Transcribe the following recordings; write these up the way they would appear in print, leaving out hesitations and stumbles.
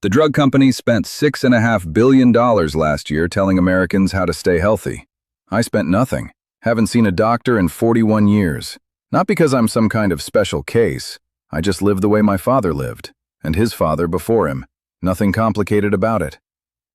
The drug companies spent $6.5 billion last year telling Americans how to stay healthy. I spent nothing. Haven't seen a doctor in 41 years. Not because I'm some kind of special case. I just live the way my father lived, and his father before him. Nothing complicated about it.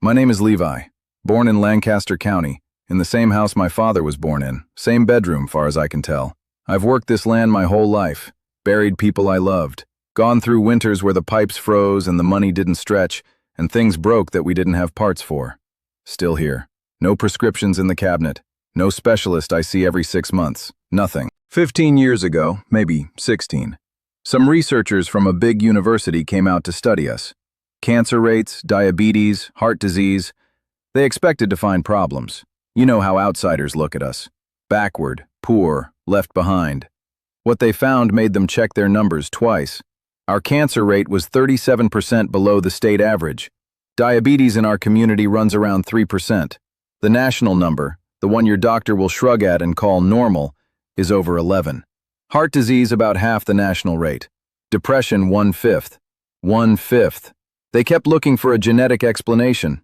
My name is Levi, born in Lancaster County, in the same house my father was born in, same bedroom far as I can tell. I've worked this land my whole life, buried people I loved, gone through winters where the pipes froze and the money didn't stretch, and things broke that we didn't have parts for. Still here. No prescriptions in the cabinet. No specialist I see every 6 months. Nothing. 15 years ago, maybe 16, some researchers from a big university came out to study us. Cancer rates, diabetes, heart disease. They expected to find problems. You know how outsiders look at us. Backward, poor, left behind. What they found made them check their numbers twice. Our cancer rate was 37% below the state average. Diabetes in our community runs around 3%. The national number, the one your doctor will shrug at and call normal, is over 11. Heart disease about half the national rate. Depression 1/5. 1/5. They kept looking for a genetic explanation.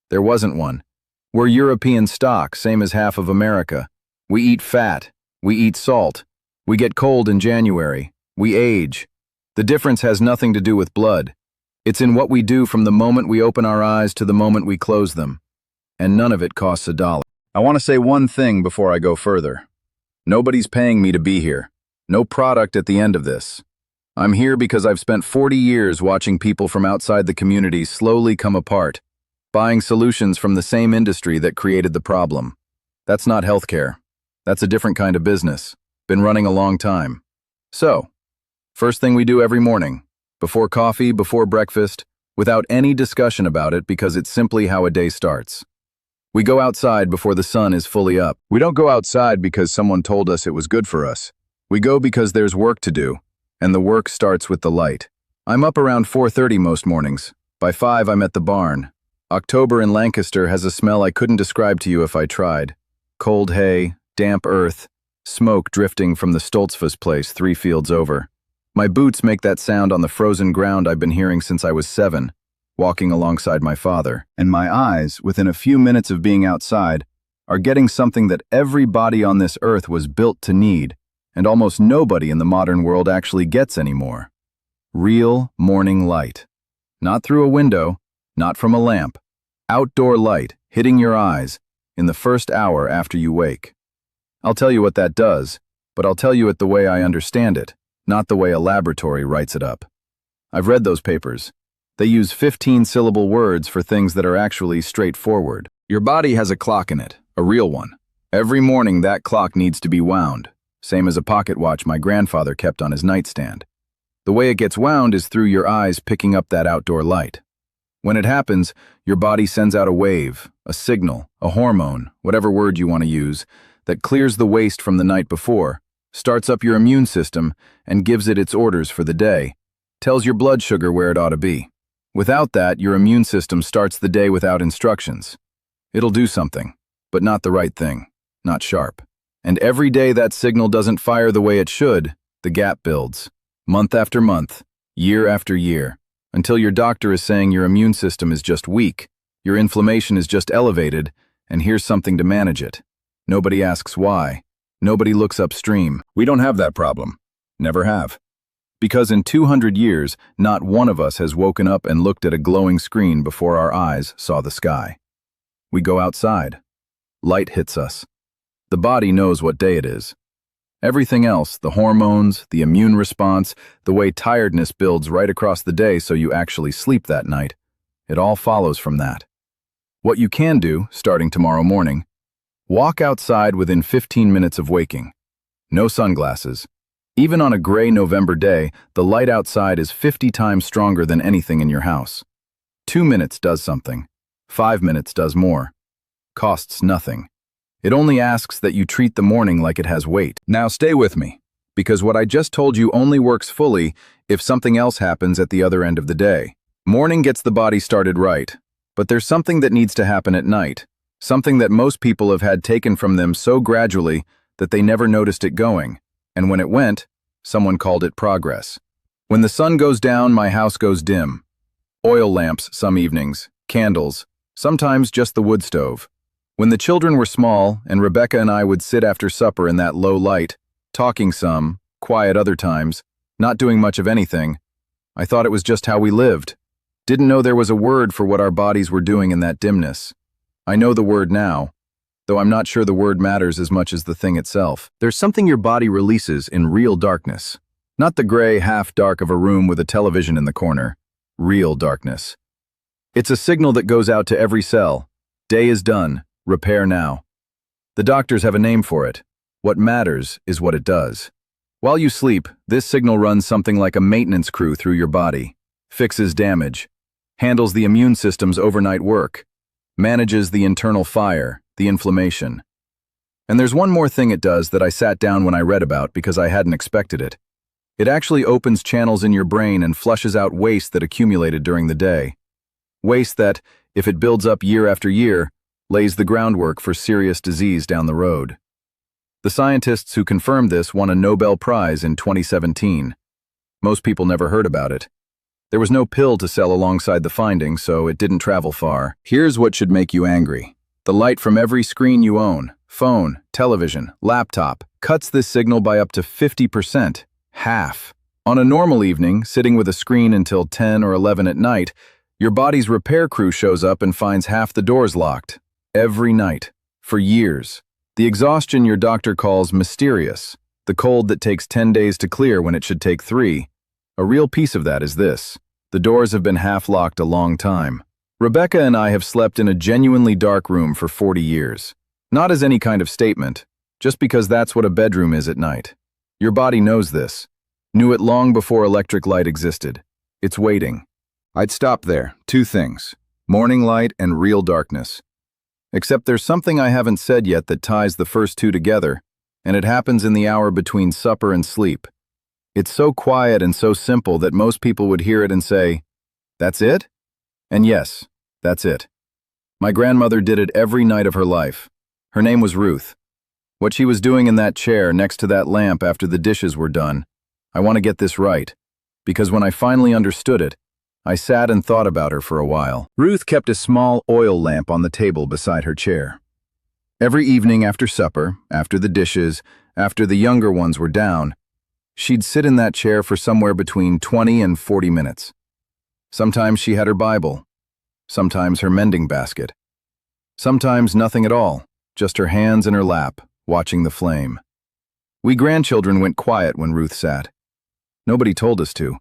There wasn't one. We're European stock, same as half of America. We eat fat. We eat salt. We get cold in January. We age. The difference has nothing to do with blood. It's in what we do from the moment we open our eyes to the moment we close them. And none of it costs $1. I want to say one thing before I go further. Nobody's paying me to be here. No product at the end of this. I'm here because I've spent 40 years watching people from outside the community slowly come apart, buying solutions from the same industry that created the problem. That's not healthcare. That's a different kind of business. Been running a long time. So, first thing we do every morning, before coffee, before breakfast, without any discussion about it because it's simply how a day starts. We go outside before the sun is fully up. We don't go outside because someone told us it was good for us. We go because there's work to do, and the work starts with the light. I'm up around 4:30 most mornings. By 5 I'm at the barn. October in Lancaster has a smell I couldn't describe to you if I tried. Cold hay, damp earth, smoke drifting from the Stoltzfus place 3 fields over. My boots make that sound on the frozen ground I've been hearing since I was 7, walking alongside my father. And my eyes, within a few minutes of being outside, are getting something that every body on this earth was built to need, and almost nobody in the modern world actually gets anymore. Real morning light. Not through a window, not from a lamp. Outdoor light, hitting your eyes, in the first hour after you wake. I'll tell you what that does, but I'll tell you it the way I understand it, not the way a laboratory writes it up. I've read those papers. They use 15-syllable words for things that are actually straightforward. Your body has a clock in it, a real one. Every morning that clock needs to be wound, same as a pocket watch my grandfather kept on his nightstand. The way it gets wound is through your eyes picking up that outdoor light. When it happens, your body sends out a wave, a signal, a hormone, whatever word you want to use, that clears the waste from the night before, starts up your immune system, and gives it its orders for the day, tells your blood sugar where it ought to be. Without that, your immune system starts the day without instructions. It'll do something, but not the right thing, not sharp. And every day that signal doesn't fire the way it should, the gap builds, month after month, year after year, until your doctor is saying your immune system is just weak, your inflammation is just elevated, and here's something to manage it. Nobody asks why. Nobody looks upstream. We don't have that problem. Never have. Because in 200 years, not one of us has woken up and looked at a glowing screen before our eyes saw the sky. We go outside. Light hits us. The body knows what day it is. Everything else, the hormones, the immune response, the way tiredness builds right across the day so you actually sleep that night, it all follows from that. What you can do, starting tomorrow morning, walk outside within 15 minutes of waking. No sunglasses. Even on a gray November day, the light outside is 50 times stronger than anything in your house. 2 minutes does something. 5 minutes does more. Costs nothing. It only asks that you treat the morning like it has weight. Now stay with me, because what I just told you only works fully if something else happens at the other end of the day. Morning gets the body started right, but there's something that needs to happen at night, something that most people have had taken from them so gradually that they never noticed it going. And when it went, someone called it progress. When the sun goes down, my house goes dim. Oil lamps some evenings, candles, sometimes just the wood stove. When the children were small and Rebecca and I would sit after supper in that low light, talking some, quiet other times, not doing much of anything, I thought it was just how we lived. Didn't know there was a word for what our bodies were doing in that dimness. I know the word now, though I'm not sure the word matters as much as the thing itself. There's something your body releases in real darkness. Not the gray half-dark of a room with a television in the corner. Real darkness. It's a signal that goes out to every cell. Day is done. Repair now. The doctors have a name for it. What matters is what it does. While you sleep, this signal runs something like a maintenance crew through your body, fixes damage, handles the immune system's overnight work, manages the internal fire, the inflammation. And there's one more thing it does that I sat down when I read about because I hadn't expected it. It actually opens channels in your brain and flushes out waste that accumulated during the day. Waste that, if it builds up year after year, lays the groundwork for serious disease down the road. The scientists who confirmed this won a Nobel Prize in 2017. Most people never heard about it. There was no pill to sell alongside the finding, so it didn't travel far. Here's what should make you angry. The light from every screen you own, phone, television, laptop, cuts this signal by up to 50%. Half. On a normal evening, sitting with a screen until 10 or 11 at night, your body's repair crew shows up and finds half the doors locked. Every night. For years. The exhaustion your doctor calls mysterious. The cold that takes 10 days to clear when it should take 3. A real piece of that is this. The doors have been half-locked a long time. Rebecca and I have slept in a genuinely dark room for 40 years. Not as any kind of statement, just because that's what a bedroom is at night. Your body knows this. Knew it long before electric light existed. It's waiting. I'd stop there. 2 things. Morning light and real darkness. Except there's something I haven't said yet that ties the first 2 together, and it happens in the hour between supper and sleep. It's so quiet and so simple that most people would hear it and say, "That's it?" And yes, that's it. My grandmother did it every night of her life. Her name was Ruth. What she was doing in that chair next to that lamp after the dishes were done, I want to get this right, because when I finally understood it, I sat and thought about her for a while. Ruth kept a small oil lamp on the table beside her chair. Every evening after supper, after the dishes, after the younger ones were down, she'd sit in that chair for somewhere between 20 and 40 minutes. Sometimes she had her Bible, sometimes her mending basket, sometimes nothing at all, just her hands in her lap, watching the flame. We grandchildren went quiet when Ruth sat. Nobody told us to.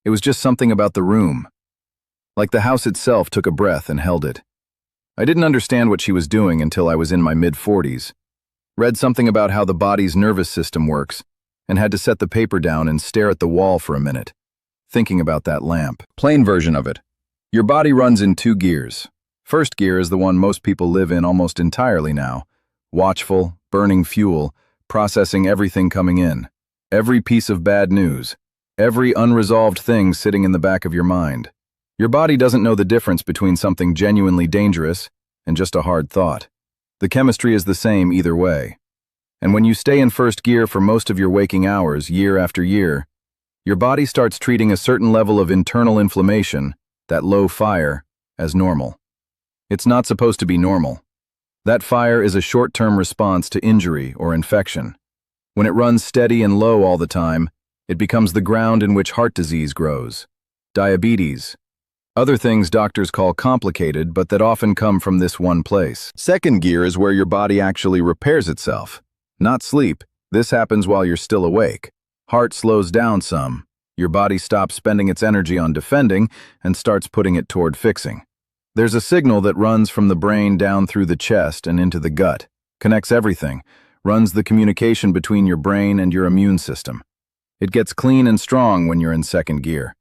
It was just something about the room. Like the house itself took a breath and held it. I didn't understand what she was doing until I was in my mid-40s. Read something about how the body's nervous system works, and had to set the paper down and stare at the wall for a minute, thinking about that lamp. Plain version of it. Your body runs in 2 gears. First gear is the one most people live in almost entirely now. Watchful, burning fuel, processing everything coming in. Every piece of bad news. Every unresolved thing sitting in the back of your mind. Your body doesn't know the difference between something genuinely dangerous and just a hard thought. The chemistry is the same either way. And when you stay in first gear for most of your waking hours, year after year, your body starts treating a certain level of internal inflammation, that low fire, as normal. It's not supposed to be normal. That fire is a short-term response to injury or infection. When it runs steady and low all the time, it becomes the ground in which heart disease grows, diabetes, other things doctors call complicated but that often come from this one place. Second gear is where your body actually repairs itself. Not sleep. This happens while you're still awake. Heart slows down some. Your body stops spending its energy on defending and starts putting it toward fixing. There's a signal that runs from the brain down through the chest and into the gut, connects everything, runs the communication between your brain and your immune system. It gets clean and strong when you're in second gear.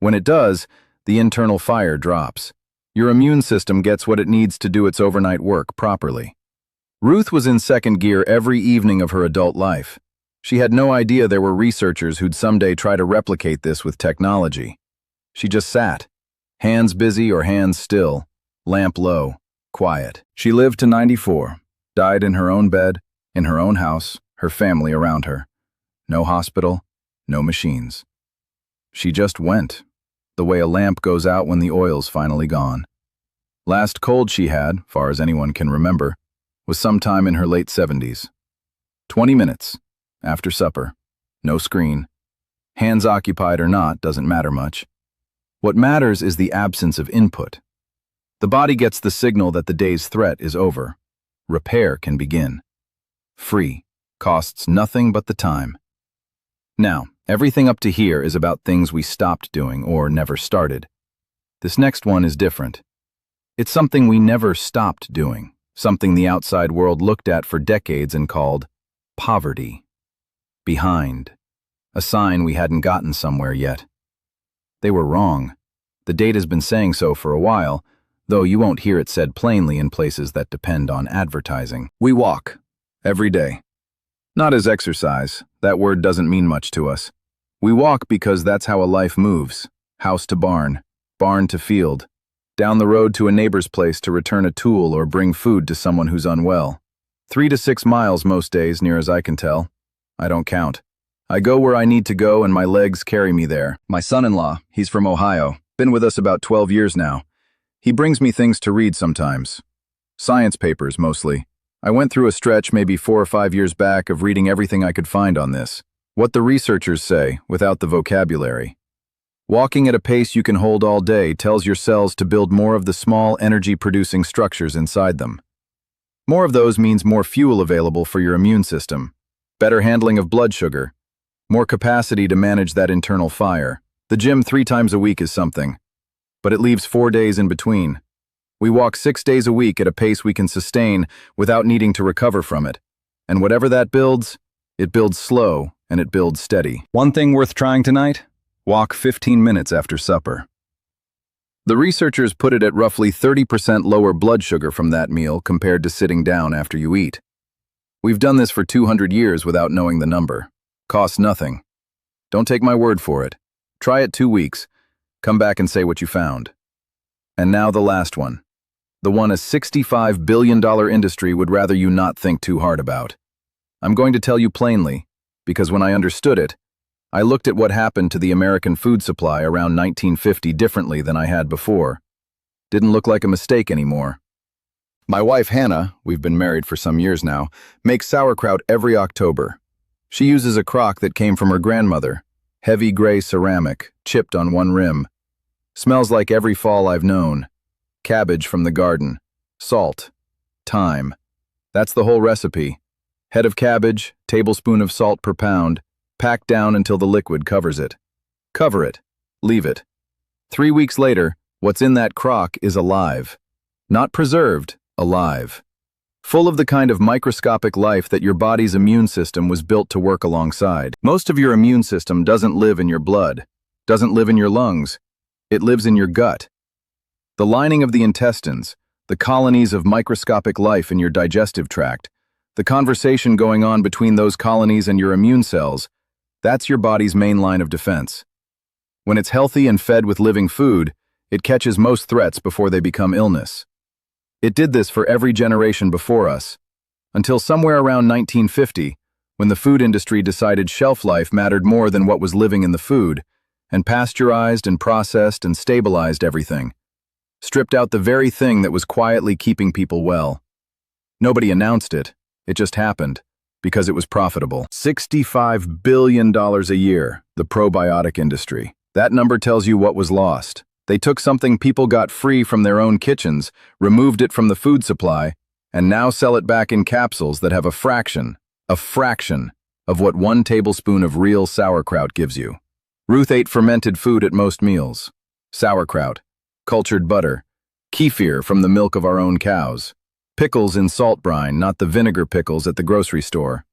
When it does, the internal fire drops. Your immune system gets what it needs to do its overnight work properly. Ruth was in second gear every evening of her adult life. She had no idea there were researchers who'd someday try to replicate this with technology. She just sat, hands busy or hands still, lamp low, quiet. She lived to 94, died in her own bed, in her own house, her family around her. No hospital. No machines. She just went. the way a lamp goes out when the oil's finally gone. Last cold she had, far as anyone can remember, was sometime in her late 70s. 20 minutes, after supper, no screen. Hands occupied or not doesn't matter much. What matters is the absence of input. The body gets the signal that the day's threat is over. Repair can begin. Free, costs nothing but the time. Now, everything up to here is about things we stopped doing or never started. This next one is different. It's something we never stopped doing, something the outside world looked at for decades and called poverty. Behind. A sign we hadn't gotten somewhere yet. They were wrong. The data's been saying so for a while, though you won't hear it said plainly in places that depend on advertising. We walk. Every day. Not as exercise. That word doesn't mean much to us. We walk because that's how a life moves. House to barn. Barn to field. Down the road to a neighbor's place to return a tool or bring food to someone who's unwell. 3 to 6 miles most days, near as I can tell. I don't count. I go where I need to go and my legs carry me there. My son-in-law, he's from Ohio, been with us about 12 years now. He brings me things to read sometimes. Science papers, mostly. I went through a stretch maybe 4 or 5 years back of reading everything I could find on this. What the researchers say, without the vocabulary. Walking at a pace you can hold all day tells your cells to build more of the small energy-producing structures inside them. More of those means more fuel available for your immune system, better handling of blood sugar, more capacity to manage that internal fire. The gym 3 times a week is something, but it leaves 4 days in between. We walk 6 days a week at a pace we can sustain without needing to recover from it. And whatever that builds, it builds slow and it builds steady. One thing worth trying tonight? Walk 15 minutes after supper. The researchers put it at roughly 30% lower blood sugar from that meal compared to sitting down after you eat. We've done this for 200 years without knowing the number. Costs nothing. Don't take my word for it. Try it 2 weeks. Come back and say what you found. And now the last one. The one a $65 billion industry would rather you not think too hard about. I'm going to tell you plainly, because when I understood it, I looked at what happened to the American food supply around 1950 differently than I had before. Didn't look like a mistake anymore. My wife Hannah, we've been married for some years now, makes sauerkraut every October. She uses a crock that came from her grandmother, heavy gray ceramic, chipped on one rim. Smells like every fall I've known. Cabbage from the garden, salt, thyme. That's the whole recipe. Head of cabbage, tablespoon of salt per pound, packed down until the liquid covers it. Cover it. Leave it. 3 weeks later, what's in that crock is alive. Not preserved, alive. Full of the kind of microscopic life that your body's immune system was built to work alongside. Most of your immune system doesn't live in your blood, doesn't live in your lungs. It lives in your gut. The lining of the intestines, the colonies of microscopic life in your digestive tract, the conversation going on between those colonies and your immune cells, that's your body's main line of defense. When it's healthy and fed with living food, it catches most threats before they become illness. It did this for every generation before us, until somewhere around 1950, when the food industry decided shelf life mattered more than what was living in the food, and pasteurized and processed and stabilized everything. Stripped out the very thing that was quietly keeping people well. Nobody announced it, it just happened. Because it was profitable. $65 billion a year, the probiotic industry. That number tells you what was lost. They took something people got free from their own kitchens, removed it from the food supply, and now sell it back in capsules that have a fraction of what 1 tablespoon of real sauerkraut gives you. Ruth ate fermented food at most meals. Sauerkraut, cultured butter, kefir from the milk of our own cows. Pickles in salt brine, not the vinegar pickles at the grocery store.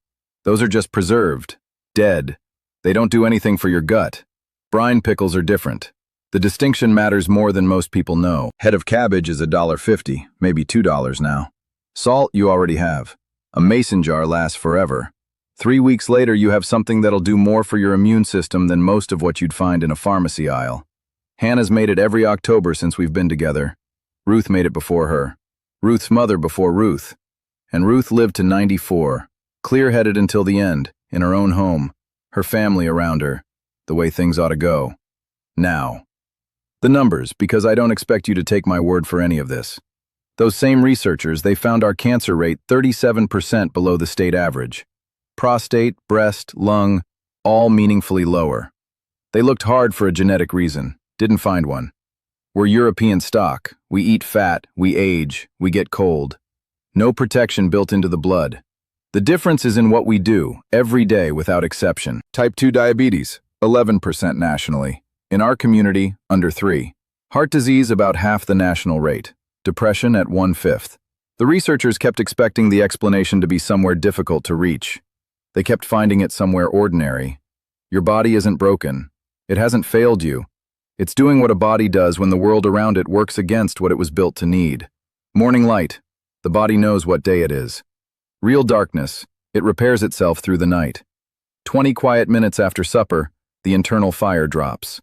Those are just preserved, dead. They don't do anything for your gut. Brine pickles are different. The distinction matters more than most people know. Head of cabbage is $1.50, maybe $2 now. Salt you already have. A mason jar lasts forever. 3 weeks later you have something that'll do more for your immune system than most of what you'd find in a pharmacy aisle. Hannah's made it every October since we've been together. Ruth made it before her. Ruth's mother before Ruth. And Ruth lived to 94, clear-headed until the end, in her own home, her family around her, the way things ought to go. Now. The numbers, because I don't expect you to take my word for any of this. Those same researchers, they found our cancer rate 37% below the state average. Prostate, breast, lung, all meaningfully lower. They looked hard for a genetic reason, didn't find one. We're European stock. We eat fat, we age, we get cold. No protection built into the blood. The difference is in what we do, every day without exception. Type 2 diabetes, 11% nationally. In our community, under 3. Heart disease, about half the national rate. Depression at 1/5. The researchers kept expecting the explanation to be somewhere difficult to reach. They kept finding it somewhere ordinary. Your body isn't broken. It hasn't failed you. It's doing what a body does when the world around it works against what it was built to need. Morning light. The body knows what day it is. Real darkness. It repairs itself through the night. 20 quiet minutes after supper, the internal fire drops.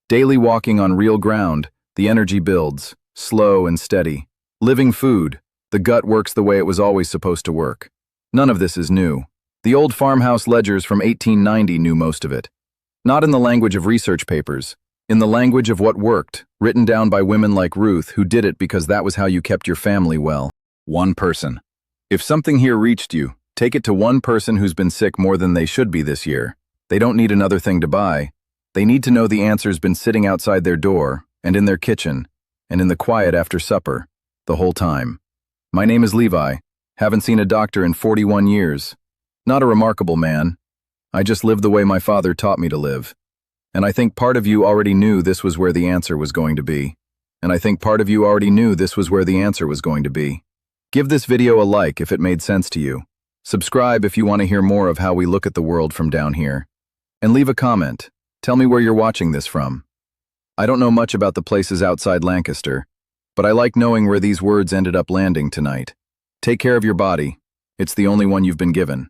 Daily walking on real ground, the energy builds, slow and steady. Living food. The gut works the way it was always supposed to work. None of this is new. The old farmhouse ledgers from 1890 knew most of it. Not in the language of research papers. In the language of what worked, written down by women like Ruth who did it because that was how you kept your family well. One person. If something here reached you, take it to one person who's been sick more than they should be this year. They don't need another thing to buy. They need to know the answer's been sitting outside their door, and in their kitchen, and in the quiet after supper, the whole time. My name is Levi. Haven't seen a doctor in 41 years. Not a remarkable man. I just live the way my father taught me to live. And I think part of you already knew this was where the answer was going to be. And I think part of you already knew this was where the answer was going to be. Give this video a like if it made sense to you. Subscribe if you want to hear more of how we look at the world from down here. And leave a comment. Tell me where you're watching this from. I don't know much about the places outside Lancaster, but I like knowing where these words ended up landing tonight. Take care of your body. It's the only one you've been given.